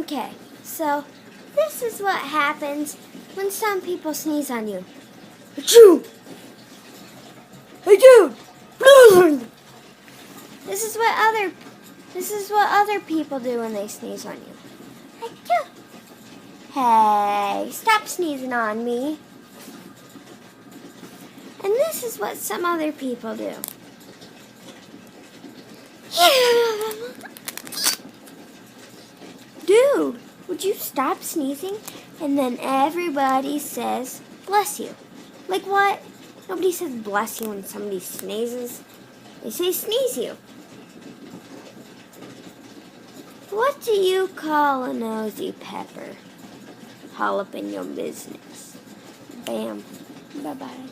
Okay, so this is what happens when some people sneeze on you. Achoo! Hey dude! This is what other people do when they sneeze on you. Achoo! Hey, stop sneezing on me. And this is what some other people do. Dude, would you stop sneezing? And then everybody says, bless you. Like what? Nobody says bless you when somebody sneezes. They say sneeze you. What do you call a nosy pepper? All up in your business. Bam. Bye-bye.